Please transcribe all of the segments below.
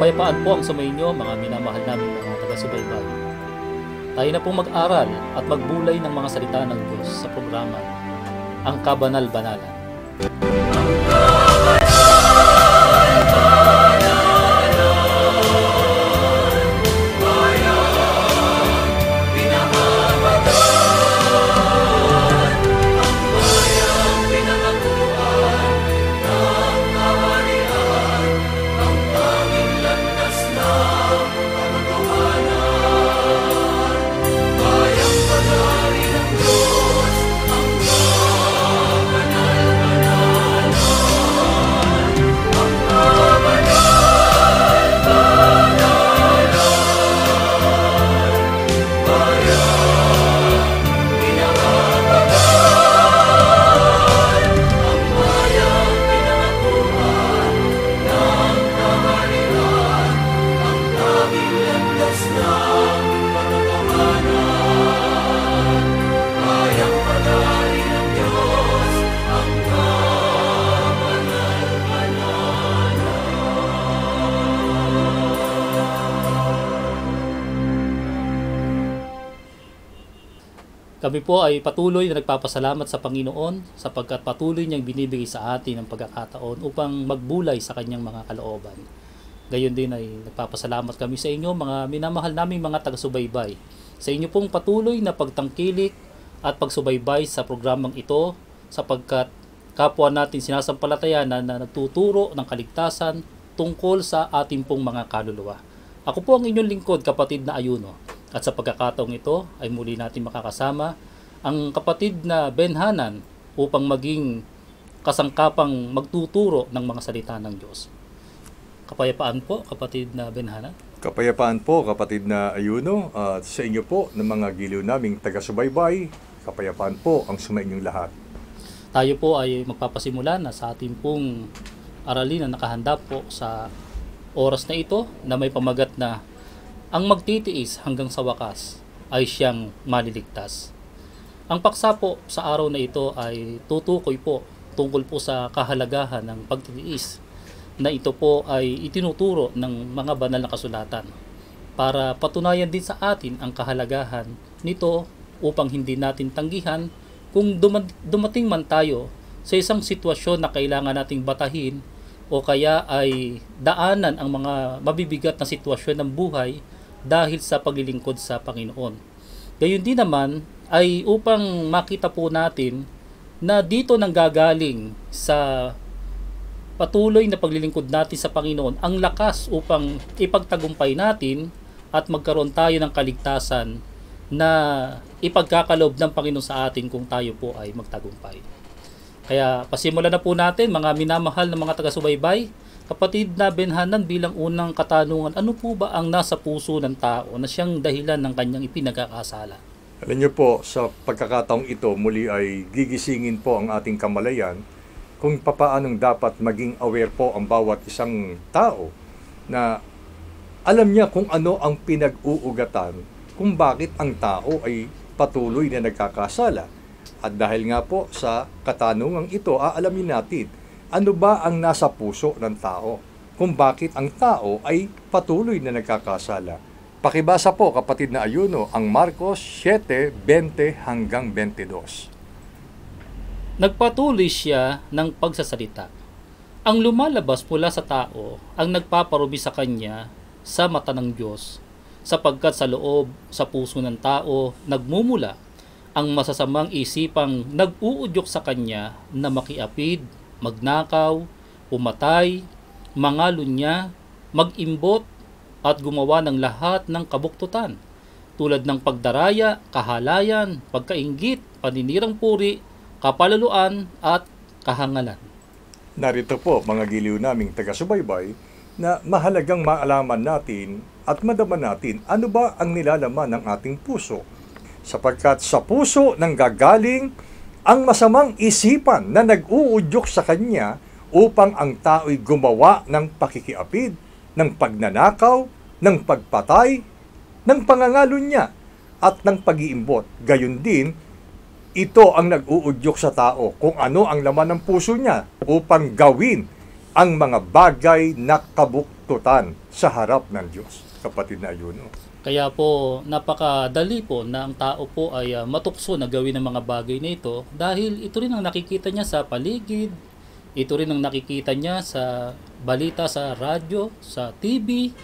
Kapayapaan po ang sumainyo, mga minamahal namin mga taga-subaybay. Tayo na pong mag-aral at magbulay ng mga salita ng Diyos sa programa, Ang Kabanal-Banalan. Kami po ay patuloy na nagpapasalamat sa Panginoon sapagkat patuloy niyang binibigay sa atin ang pagkakataon upang magbulay sa kanyang mga kalooban. Gayon din ay nagpapasalamat kami sa inyo, mga minamahal naming mga taga-subaybay, sa inyo pong patuloy na pagtangkilik at pagsubaybay sa programang ito sapagkat kapwa natin sinasampalatayanan na nagtuturo ng kaligtasan tungkol sa ating pong mga kaluluwa. Ako po ang inyong lingkod, kapatid na Ayuno. At sa pagkakataong ito ay muli natin makakasama ang kapatid na Benhanan upang maging kasangkapang magtuturo ng mga salita ng Diyos. Kapayapaan po, kapatid na Benhanan. Kapayapaan po, kapatid na Ayuno, at sa inyo po ng mga giliw naming taga-subaybay, kapayapaan po ang sumainyong lahat. Tayo po ay magpapasimula na sa ating pong aralin na nakahanda po sa oras na ito na may pamagat na ang magtitiis hanggang sa wakas ay siyang maliligtas. Ang paksa po sa araw na ito ay tutukoy po tungkol po sa kahalagahan ng pagtitiis na ito po ay itinuturo ng mga banal na kasulatan para patunayan din sa atin ang kahalagahan nito upang hindi natin tanggihan kung dumating man tayo sa isang sitwasyon na kailangan nating batahin o kaya ay daanan ang mga mabibigat na sitwasyon ng buhay dahil sa paglilingkod sa Panginoon. Gayon din naman ay upang makita po natin na dito nanggagaling sa patuloy na paglilingkod natin sa Panginoon ang lakas upang ipagtagumpay natin at magkaroon tayo ng kaligtasan na ipagkakaloob ng Panginoon sa atin kung tayo po ay magtagumpay. Kaya pasimulan na po natin, mga minamahal na mga taga-subaybay. Kapatid na Benhanan, bilang unang katanungan, ano po ba ang nasa puso ng tao na siyang dahilan ng kanyang ipinagkakasala? Alam niyo po, sa pagkakataong ito, muli ay gigisingin po ang ating kamalayan kung papaanong dapat maging aware po ang bawat isang tao na alam niya kung ano ang pinag-uugatan, kung bakit ang tao ay patuloy na nagkakasala. At dahil nga po sa katanungang ito, aalamin natin ano ba ang nasa puso ng tao? Kung bakit ang tao ay patuloy na nagkakasala. Pakibasa po, kapatid na Ayuno, ang Marcos 7:20 hanggang 22. Nagpatuloy siya ng pagsasalita. Ang lumalabas mula sa tao ang nagpaparubi sa kanya sa mata ng Diyos, sapagkat sa loob, sa puso ng tao, nagmumula ang masasamang isipang nag-uudyok sa kanya na makiapid, magnakaw, pumatay, mangalunya, mag-imbot, at gumawa ng lahat ng kabuktutan, tulad ng pagdaraya, kahalayan, pagkainggit, paninirang puri, kapalaluan, at kahangalan. Narito po, mga giliw naming taga-subaybay, na mahalagang maalaman natin at madama natin ano ba ang nilalaman ng ating puso. Sapagkat sa puso nang gagaling ang masamang isipan na nag-uudyok sa kanya upang ang tao'y gumawa ng pakikiapid, ng pagnanakaw, ng pagpatay, ng pangangalunya, at ng pag-iimbot. Gayon din, ito ang nag-uudyok sa tao kung ano ang laman ng puso niya upang gawin ang mga bagay na kabuktutan takutan sa harap ng Diyos, kapatid na ayuno. Kaya po napakadali po na ang tao po ay matukso na gawin ang mga bagay na ito dahil ito rin ang nakikita niya sa paligid, ito rin ang nakikita niya sa balita sa radyo, sa TV.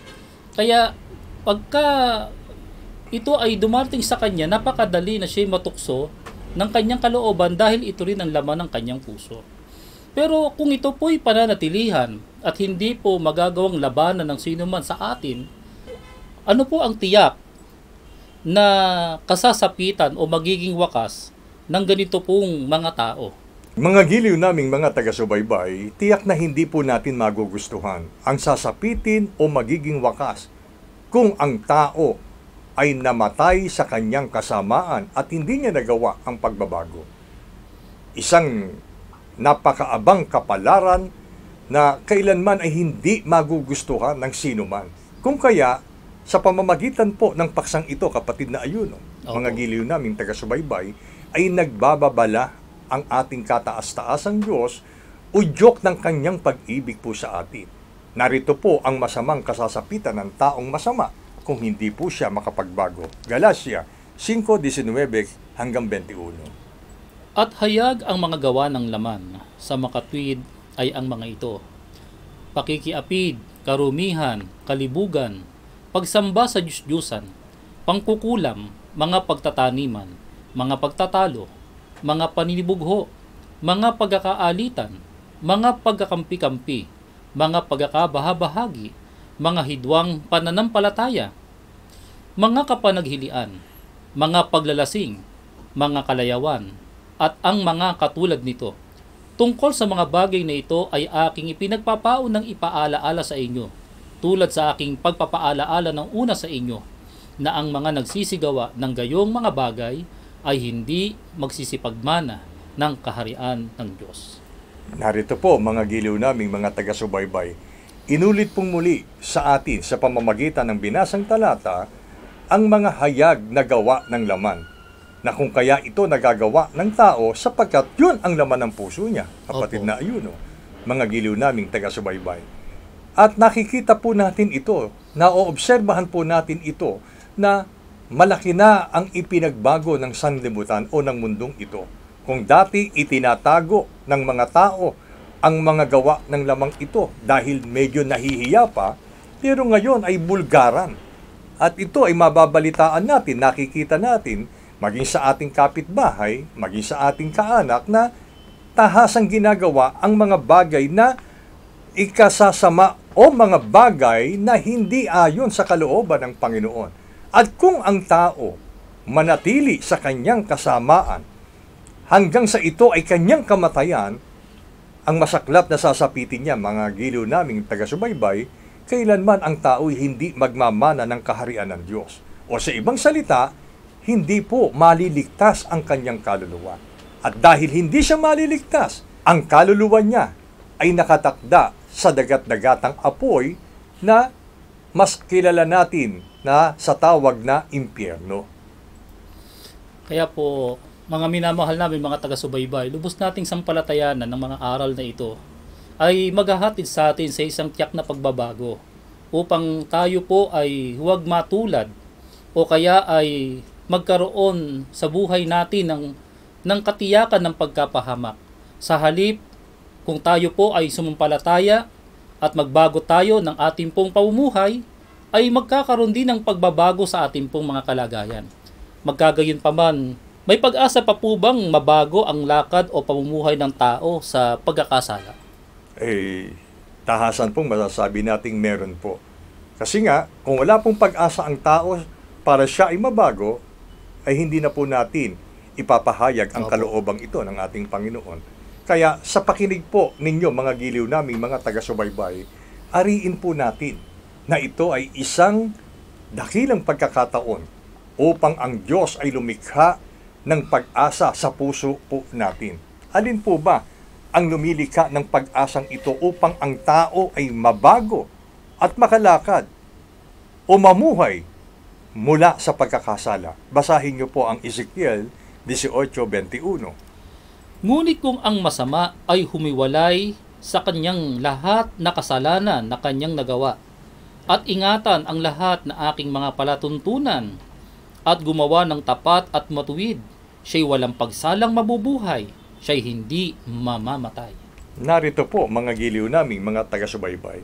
Kaya pagka ito ay dumating sa kanya, napakadali na siya matukso ng kanyang kalooban dahil ito rin ang laman ng kanyang puso. Pero kung ito po'y pananatilihan at hindi po magagawang labanan ng sino man sa atin, ano po ang tiyak na kasasapitan o magiging wakas ng ganito pong mga tao? Mga giliw naming mga taga-subaybay, tiyak na hindi po natin magugustuhan ang sasapitin o magiging wakas kung ang tao ay namatay sa kanyang kasamaan at hindi niya nagawa ang pagbabago. Isang napakaabang kapalaran na kailanman ay hindi magugustuhan ng sino man. Kung kaya, sa pamamagitan po ng paksang ito, kapatid na ayuno, mga giliw naming taga-subaybay, ay nagbababala ang ating kataas-taasang Diyos, udyok ng kanyang pag-ibig po sa atin. Narito po ang masamang kasasapitan ng taong masama kung hindi po siya makapagbago. Galatia 5:19 hanggang 21. At hayag ang mga gawa ng laman, sa makatwid ay ang mga ito: pakikiapid, karumihan, kalibugan, pagsamba sa Diyos-Diyusan, pangkukulam, mga pagtataniman, mga pagtatalo, mga paninibugho, mga pagkakaalitan, mga pagkakampi-kampi, mga pagkakabahabahagi, mga hidwang pananampalataya, mga kapanaghilian, mga paglalasing, mga kalayawan, at ang mga katulad nito. Tungkol sa mga bagay na ito ay aking ipinagpapaon ng ipaalaala sa inyo, tulad sa aking pagpapaalaala ng una sa inyo, na ang mga nagsisigawa ng gayong mga bagay ay hindi magsisipagmana ng kaharian ng Diyos. Narito po mga giliw naming mga taga-subaybay, inulit pong muli sa atin sa pamamagitan ng binasang talata ang mga hayag na gawa ng laman, na kung kaya ito nagagawa ng tao sapagkat yun ang laman ng puso niya, kapatid na ayuno, mga giliw naming taga-subaybay. At nakikita po natin ito, naoobserbahan po natin ito, na malaki na ang ipinagbago ng sanlibutan o ng mundong ito. Kung dati itinatago ng mga tao ang mga gawa ng lamang ito dahil medyo nahihiya pa, pero ngayon ay bulgaran. At ito ay mababalitaan natin, nakikita natin, maging sa ating kapitbahay, maging sa ating kaanak, na tahasang ginagawa ang mga bagay na ikasasama o mga bagay na hindi ayon sa kalooban ng Panginoon. At kung ang tao manatili sa kanyang kasamaan hanggang sa ito ay kanyang kamatayan, ang masaklap na sasapitin niya, mga giliw naming taga-subaybay, kailanman ang tao ay hindi magmamana ng kaharian ng Diyos. O sa ibang salita, hindi po maliligtas ang kanyang kaluluwa. At dahil hindi siya maliligtas, ang kaluluwa niya ay nakatakda sa dagat-dagatang apoy na mas kilala natin na sa tawag na impyerno. Kaya po, mga minamahal namin mga taga-subaybay, lubos nating sampalatayanan ng mga aral na ito ay maghahatid sa atin sa isang tiyak na pagbabago upang tayo po ay huwag matulad o kaya ay magkaroon sa buhay natin ng katiyakan ng pagkapahamak. Sa halip, kung tayo po ay sumumpalataya at magbago tayo ng ating pong pamumuhay, ay magkakaroon din ng pagbabago sa ating pong mga kalagayan. Magkagayon pa man, may pag-asa pa po bang mabago ang lakad o pamumuhay ng tao sa pagkakasala? Tahasan pong masasabi nating meron po. Kasi nga, kung wala pong pag-asa ang tao para siya ay mabago, ay hindi na po natin ipapahayag ang kaloobang ito ng ating Panginoon. Kaya sa pakinig po ninyo, mga giliw naming mga taga-subaybay, ariin po natin na ito ay isang dakilang pagkakataon upang ang Diyos ay lumikha ng pag-asa sa puso po natin. Alin po ba ang lumilikha ng pag-asang ito upang ang tao ay mabago at makalakad o mamuhay mula sa pagkakasala? Basahin niyo po ang Ezekiel 18:21. Ngunit kung ang masama ay humiwalay sa kanyang lahat na kasalanan na kanyang nagawa at ingatan ang lahat na aking mga palatuntunan at gumawa ng tapat at matuwid. Siya'y walang pagsalang mabubuhay, siya'y hindi mamamatay. Narito po mga giliw naming mga taga-subaybay.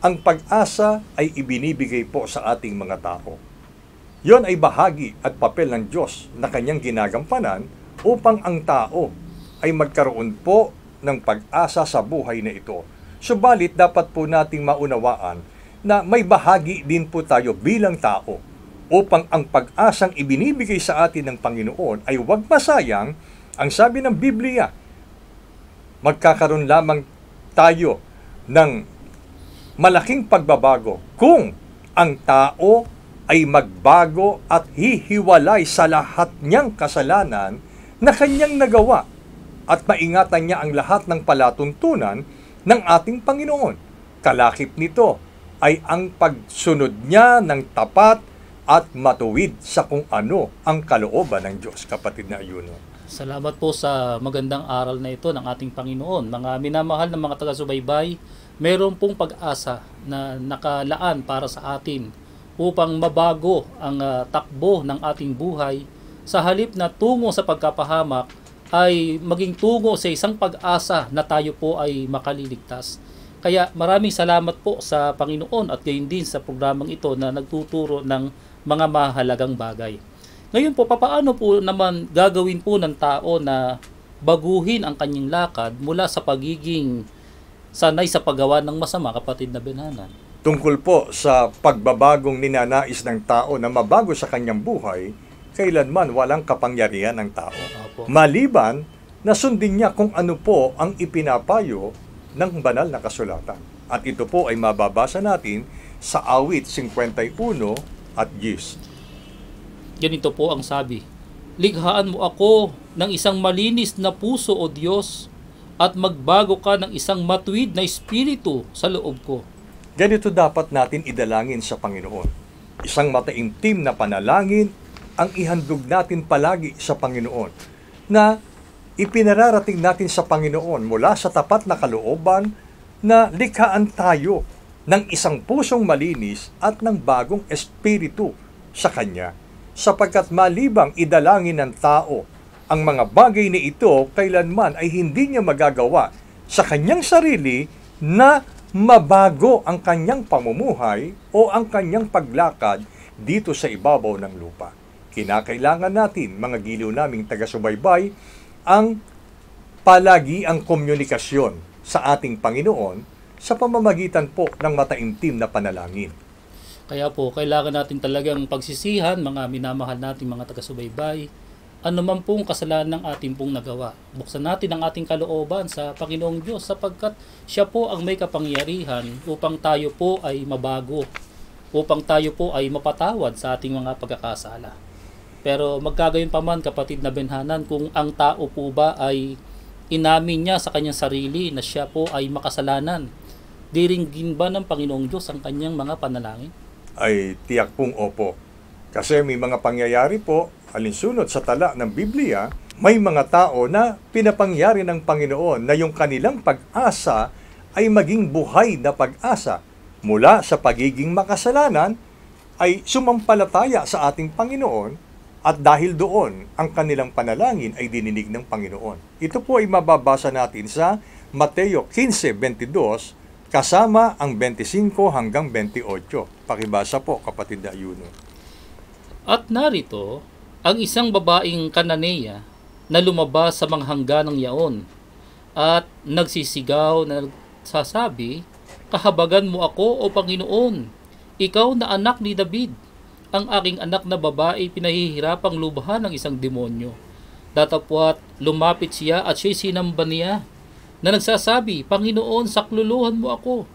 Ang pag-asa ay ibinibigay po sa ating mga tao. Yon ay bahagi at papel ng Diyos na kanyang ginagampanan upang ang tao ay magkaroon po ng pag-asa sa buhay na ito. Subalit dapat po nating maunawaan na may bahagi din po tayo bilang tao upang ang pag-asang ibinibigay sa atin ng Panginoon ay huwag masayang. Ang sabi ng Biblia, magkakaroon lamang tayo ng malaking pagbabago kung ang tao ay magbago at hihiwalay sa lahat niyang kasalanan na kanyang nagawa at maingatan niya ang lahat ng palatuntunan ng ating Panginoon. Kalakip nito ay ang pagsunod niya ng tapat at matuwid sa kung ano ang kalooban ng Diyos, kapatid na ayuno. Salamat po sa magandang aral na ito ng ating Panginoon. Mga minamahal ng mga taga-subaybay, meron pong pag-asa na nakalaan para sa atin upang mabago ang takbo ng ating buhay sa halip na tungo sa pagkapahamak ay maging tungo sa isang pag-asa na tayo po ay makaliligtas. Kaya maraming salamat po sa Panginoon at gayon din sa programang ito na nagtuturo ng mga mahalagang bagay. Ngayon po, papaano po naman gagawin po ng tao na baguhin ang kanyang lakad mula sa pagiging sanay sa paggawa ng masama, kapatid na Benhanan? Tungkol po sa pagbabagong ninanais ng tao na mabago sa kanyang buhay, kailanman walang kapangyarihan ng tao. Opo. Maliban na sundin niya kung ano po ang ipinapayo ng banal na kasulatan. At ito po ay mababasa natin sa awit 51 at 10. Ganito po ang sabi, "Likhaan mo ako ng isang malinis na puso, O Diyos, at magbago ka ng isang matuwid na espiritu sa loob ko." Ganito dapat natin idalangin sa Panginoon. Isang mataimtim na panalangin ang ihandog natin palagi sa Panginoon, na ipinararating natin sa Panginoon mula sa tapat na kalooban na likhaan tayo ng isang pusong malinis at ng bagong espiritu sa Kanya. Sapagkat malibang idalangin ng tao ang mga bagay na ito, kailanman ay hindi niya magagawa sa kanyang sarili na mabago ang kanyang pamumuhay o ang kanyang paglakad dito sa ibabaw ng lupa. Kinakailangan natin, mga giliw naming taga-subaybay, ang palagi ang komunikasyon sa ating Panginoon sa pamamagitan po ng mataimtim na panalangin. Kaya po, kailangan natin talagang pagsisihan, mga minamahal nating mga taga-subaybay, ano man pong kasalanan ng ating pong nagawa. Buksan natin ang ating kalooban sa Panginoong Diyos sapagkat Siya po ang may kapangyarihan upang tayo po ay mabago, upang tayo po ay mapatawad sa ating mga pagkakasala. Pero magkagayon pa man, kapatid na Benhanan, kung ang tao po ba ay inamin niya sa kanyang sarili na siya po ay makasalanan, diringgin ba ng Panginoong Diyos ang kanyang mga panalangin? Ay tiyak pong opo. Kasi may mga pangyayari po, alinsunod sa tala ng Biblia, may mga tao na pinapangyari ng Panginoon na yung kanilang pag-asa ay maging buhay na pag-asa. Mula sa pagiging makasalanan, ay sumampalataya sa ating Panginoon, at dahil doon, ang kanilang panalangin ay dininig ng Panginoon. Ito po ay mababasa natin sa Mateo 15:22, kasama ang 25 hanggang 28. Pakibasa po, kapatid na ayuno. At narito, ang isang babaeng Kananeya na lumabas sa mga hangganang yaon at nagsisigaw na nagsasabi, "Kahabagan mo ako, O Panginoon, ikaw na anak ni David. Ang aking anak na babae pinahihirapang lubhan ng isang demonyo." Datapwat lumapit siya at siya'y sinamba niya na nagsasabi, "Panginoon, sakluluhan mo ako."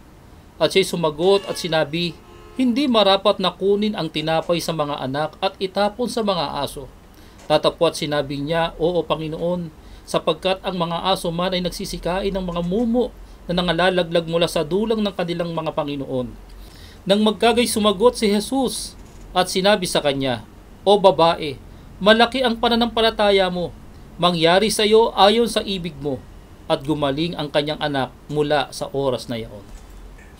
At siya'y sumagot at sinabi, "Hindi marapat na kunin ang tinapay sa mga anak at itapon sa mga aso." Tatapwat sinabi niya, "Oo, Panginoon, sapagkat ang mga aso man ay nagsisikain ng mga mumo na nangalalaglag mula sa dulang ng kanilang mga Panginoon." Nang magkagay sumagot si Jesus at sinabi sa kanya, "O babae, malaki ang pananampalataya mo. Mangyari sa iyo ayon sa ibig mo." At gumaling ang kanyang anak mula sa oras na iyon.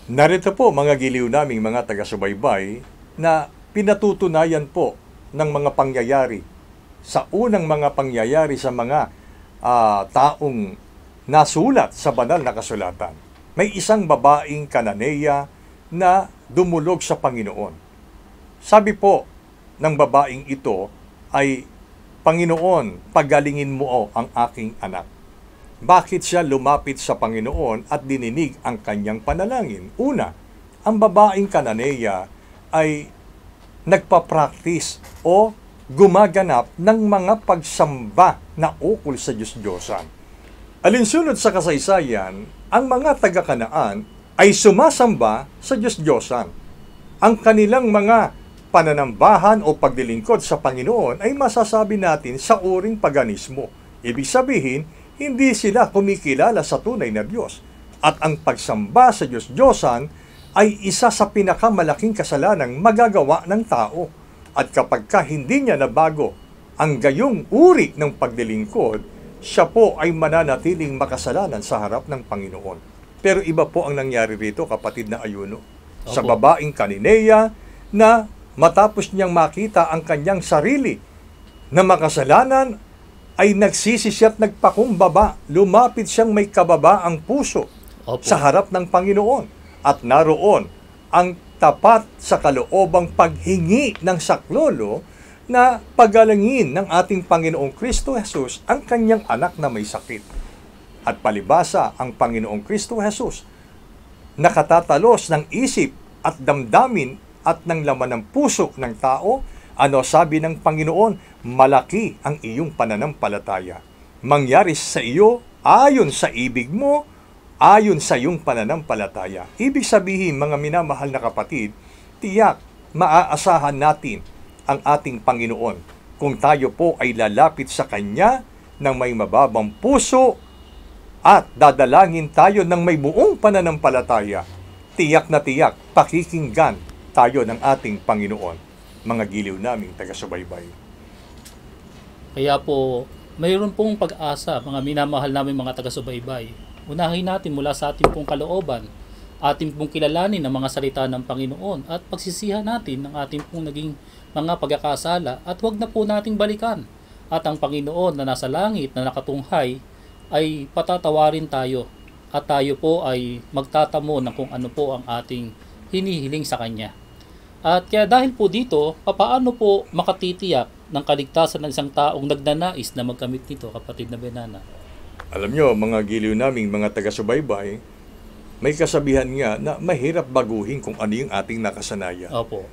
Narito po mga giliw naming mga taga-subaybay na pinatutunayan po ng mga pangyayari sa unang mga pangyayari sa mga taong nasulat sa banal na kasulatan. May isang babaeng Kananeya na dumulog sa Panginoon. Sabi po ng babaeng ito ay, Panginoon, pagalingin mo ang aking anak. Bakit siya lumapit sa Panginoon at dininig ang kanyang panalangin? Una, ang babaeng Kananeya ay nagpa-practice o gumaganap ng mga pagsamba na ukol sa Diyos-Diyosan. Alinsunod sa kasaysayan, ang mga taga-Kanaan ay sumasamba sa Diyos-Diyosan. Ang kanilang mga pananambahan o paglilingkod sa Panginoon ay masasabi natin sa uring paganismo. Ibig sabihin, hindi sila kumikilala sa tunay na Diyos. At ang pagsamba sa Diyos-Diyosan ay isa sa pinakamalaking kasalanang magagawa ng tao. At kapag hindi niya nabago ang gayong uri ng paglilingkod, siya po ay mananatiling makasalanan sa harap ng Panginoon. Pero iba po ang nangyari rito, kapatid na Ayuno. Sa babaeng Kananeya na matapos niyang makita ang kanyang sarili na makasalanan, ay nagsisi siya at nagpakumbaba. Lumapit siyang may kababaang puso sa harap ng Panginoon. At naroon ang tapat sa kaloobang paghingi ng saklolo na pagalangin ng ating Panginoong Kristo Jesus ang kanyang anak na may sakit. At palibasa ang Panginoong Kristo Jesus nakatatalos ng isip at damdamin at ng laman ng puso ng tao. Ano sabi ng Panginoon? Malaki ang iyong pananampalataya. Mangyari sa iyo ayon sa ibig mo, ayon sa iyong pananampalataya. Ibig sabihin, mga minamahal na kapatid, tiyak maaasahan natin ang ating Panginoon kung tayo po ay lalapit sa Kanya ng may mababang puso at dadalangin tayo ng may buong pananampalataya. Tiyak na tiyak, pakikinggan tayo ng ating Panginoon, mga giliw naming taga-subaybay. Kaya po, mayroon pong pag-asa, mga minamahal namin mga taga-subaybay. Unahin natin mula sa ating pong kalooban, ating pong kilalanin ang mga salita ng Panginoon at pagsisihan natin ang ating pong naging mga pagkakasala at huwag na po nating balikan. At ang Panginoon na nasa langit na nakatunghay ay patatawarin tayo at tayo po ay magtatamo ng kung ano po ang ating hinihiling sa Kanya. At kaya dahil po dito, papaano po makatitiyak ng kaligtasan ng isang taong nagnanais na magkamit nito, kapatid na Benana? Alam nyo, mga giliw naming mga taga-subaybay, may kasabihan nga na mahirap baguhin kung ano yung ating nakasanayan. Opo.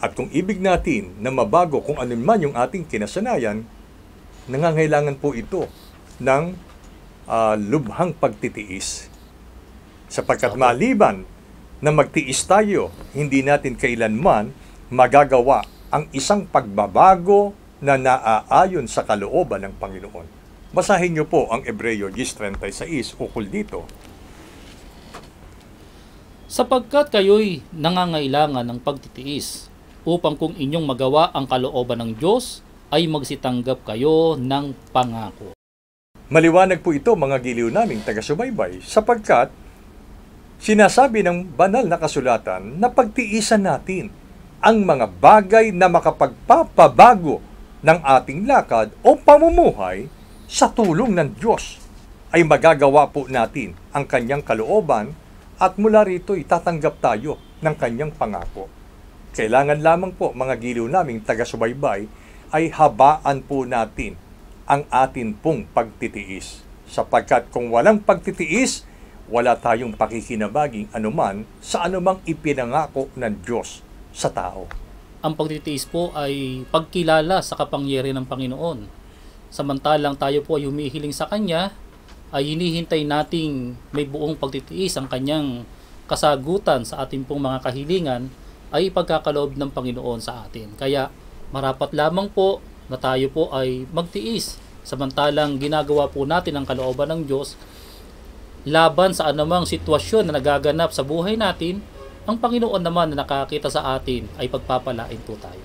At kung ibig natin na mabago kung ano man yung ating kinasanayan, nangangailangan po ito ng lubhang pagtitiis. Sapagkat maliban na magtiis tayo, hindi natin kailanman magagawa ang isang pagbabago na naaayon sa kalooban ng Panginoon. Basahin niyo po ang Hebreo 10:36 ukol dito. Sapagkat kayo'y nangangailangan ng pagtitiis, upang kung inyong magawa ang kalooban ng Diyos, ay magsitanggap kayo ng pangako. Maliwanag po ito, mga giliw naming taga-subaybay, sapagkat sinasabi ng banal na kasulatan na pagtiisan natin ang mga bagay na makapagpapabago ng ating lakad o pamumuhay sa tulong ng Diyos. Ay magagawa po natin ang kanyang kalooban at mula rito itatanggap tayo ng kanyang pangako. Kailangan lamang po, mga giliw naming taga-subaybay, ay habaan po natin ang atin pong pagtitiis. Sapagkat kung walang pagtitiis, wala tayong pakikinabaging anuman sa anumang ipinangako ng Diyos sa tao. Ang pagtitiis po ay pagkilala sa kapangyarihan ng Panginoon. Samantalang tayo po ay humihiling sa Kanya, ay hinihintay nating may buong pagtitiis ang Kanyang kasagutan sa ating pong mga kahilingan ay ipagkakaloob ng Panginoon sa atin. Kaya marapat lamang po na tayo po ay magtiis samantalang ginagawa po natin ang kalooban ng Diyos laban sa anumang sitwasyon na nagaganap sa buhay natin. Ang Panginoon naman na nakakita sa atin ay pagpapalain po tayo.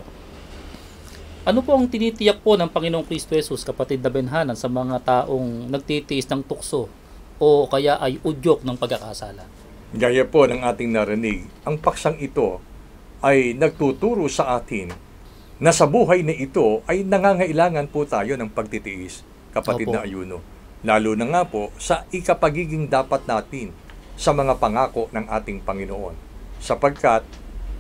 Ano po ang tinitiyak po ng Panginoong Kristo Jesus, kapatid na Benhanan, sa mga taong nagtitiis ng tukso o kaya ay udyok ng pagkakasala? Gaya po ng ating narinig, ang paksang ito ay nagtuturo sa atin na sa buhay na ito ay nangangailangan po tayo ng pagtitiis, kapatid Opo. na ayuno. Lalo na nga po sa ikapagiging dapat natin sa mga pangako ng ating Panginoon. Sapagkat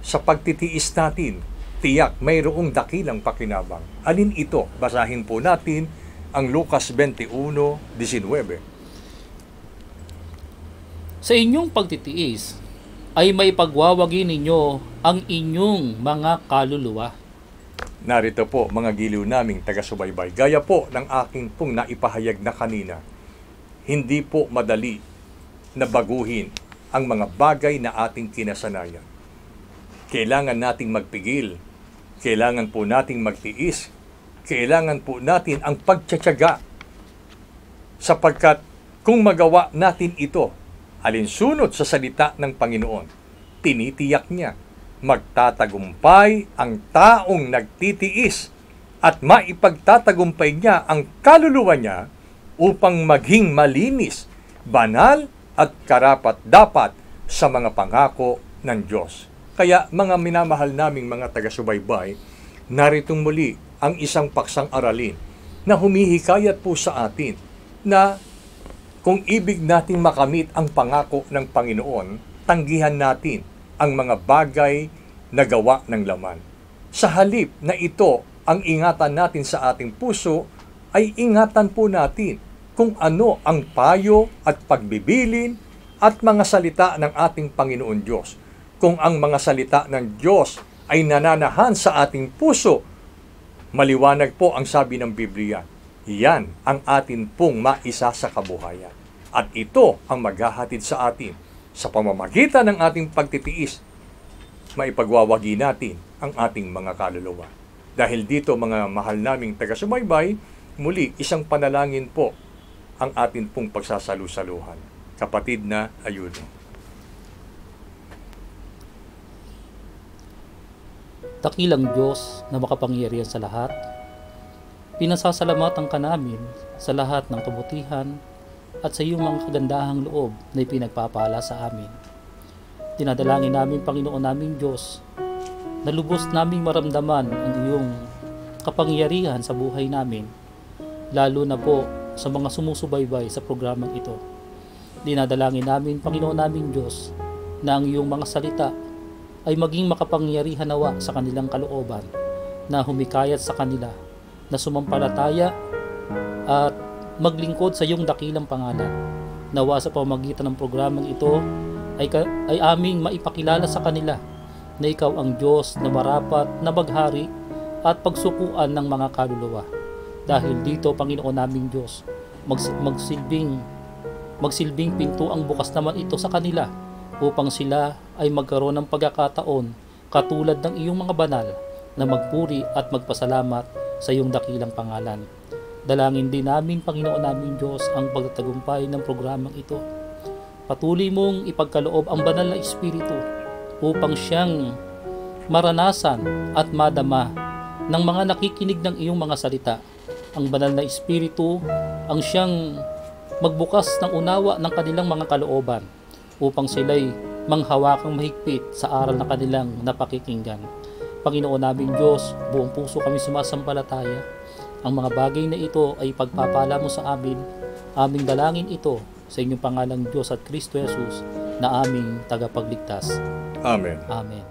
sa pagtitiis natin, tiyak mayroong dakilang pakinabang. Alin ito? Basahin po natin ang Lucas 21:19. Sa inyong pagtitiis ay may pagwawagi ninyo ang inyong mga kaluluwa. Narito po mga giliw naming taga-subaybay. Gaya po ng aking pong naipahayag na kanina, hindi po madali na baguhin ang mga bagay na ating kinasanayan. Kailangan nating magpigil, kailangan po nating magtiis, kailangan po natin ang pagtsatsaga. Sapagkat kung magawa natin ito, alinsunod sa salita ng Panginoon, tinitiyak niya, magtatagumpay ang taong nagtitiis at maipagtatagumpay niya ang kaluluwa niya upang maging malinis, banal at karapat-dapat sa mga pangako ng Diyos. Kaya mga minamahal naming mga taga-subaybay, naritong muli ang isang paksang aralin na humihikayat po sa atin na kung ibig nating makamit ang pangako ng Panginoon, tanggihan natin ang mga bagay na gawa ng laman. Sa halip na ito ang ingatan natin sa ating puso, ay ingatan po natin kung ano ang payo at pagbibilin at mga salita ng ating Panginoon Diyos. Kung ang mga salita ng Diyos ay nananahan sa ating puso, maliwanag po ang sabi ng Biblia, yan ang atin pong maisa sa kabuhayan. At ito ang maghahatid sa atin sa pamamagitan ng ating pagtitiis, maipagwawagi natin ang ating mga kaluluwa. Dahil dito mga mahal naming taga-subaybay, muli isang panalangin po ang atin pong pagsasalu-saluhan. Kapatid na ayuno. Dakilang Diyos na makapangyarihan sa lahat, pinasasalamatan ka namin sa lahat ng kabutihan at sa iyong mga kagandahang loob na ipinagpapala sa amin. Dinadalangin namin, Panginoon naming Diyos, na lubos naming maramdaman ang iyong kapangyarihan sa buhay namin, lalo na po sa mga sumusubaybay sa programang ito. Dinadalangin namin, Panginoon naming Diyos, na ang iyong mga salita ay maging makapangyarihan nawa sa kanilang kalooban, na humikayat sa kanila, na sumampalataya at maglingkod sa iyong dakilang pangalan. Nawa sa pamamagitan ng programang ito ay aming maipakilala sa kanila na ikaw ang Diyos na marapat na maghari at pagsukuan ng mga kaluluwa. Dahil dito, Panginoon naming Diyos, magsilbing pinto ang bukas naman ito sa kanila upang sila ay magkaroon ng pagkakataon katulad ng iyong mga banal na magpuri at magpasalamat sa iyong dakilang pangalan. Dalangin din namin, Panginoon naming Diyos, ang pagtatagumpay ng programang ito. Patuloy mong ipagkaloob ang banal na Espiritu upang siyang maranasan at madama ng mga nakikinig ng iyong mga salita. Ang banal na Espiritu ang siyang magbukas ng unawa ng kanilang mga kalooban upang sila'y manghawakang mahigpit sa aral na kanilang napakikinggan. Panginoon naming Diyos, buong puso kami sumasampalataya. Ang mga bagay na ito ay pagpapala mo sa amin. Aming dalangin ito sa inyong pangalang Diyos at Kristo Jesus na aming tagapagligtas. Amen. Amen.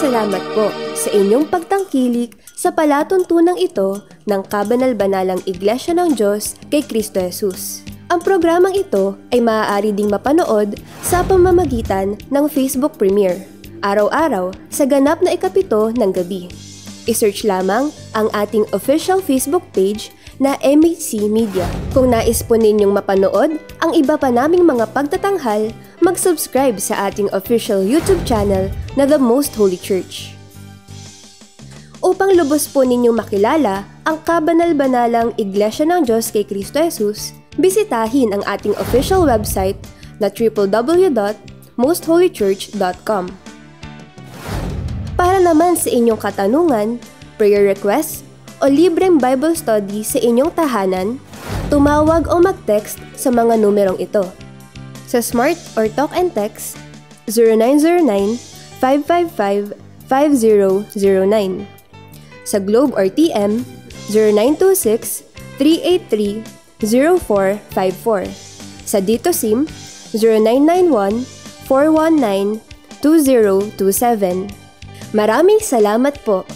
salamat po sa inyong pagtangkilik sa palatuntunang ito ng Kabanal-Banalang Iglesia ng Diyos kay Kristo Jesus. Ang programang ito ay maaari ding mapanood sa pamamagitan ng Facebook Premiere, araw-araw sa ganap na 7 ng gabi. I-search lamang ang ating official Facebook page na MHC Media. Kung nais po ninyong mapanood ang iba pa naming mga pagtatanghal, mag-subscribe sa ating official YouTube channel na The Most Holy Church. Upang lubos po ninyong makilala ang Kabanal-Banalang Iglesia ng Diyos kay Kristo Jesus, bisitahin ang ating official website na www.mostholychurch.com. Para naman sa inyong katanungan, prayer request, o libreng Bible study sa inyong tahanan, tumawag o mag-text sa mga numerong ito. Sa Smart or Talk and Text, 0909-555-5009. Sa Globe or TM, 0926-383-0454. Sa Dito SIM, 0991-419-2027. Maraming salamat po!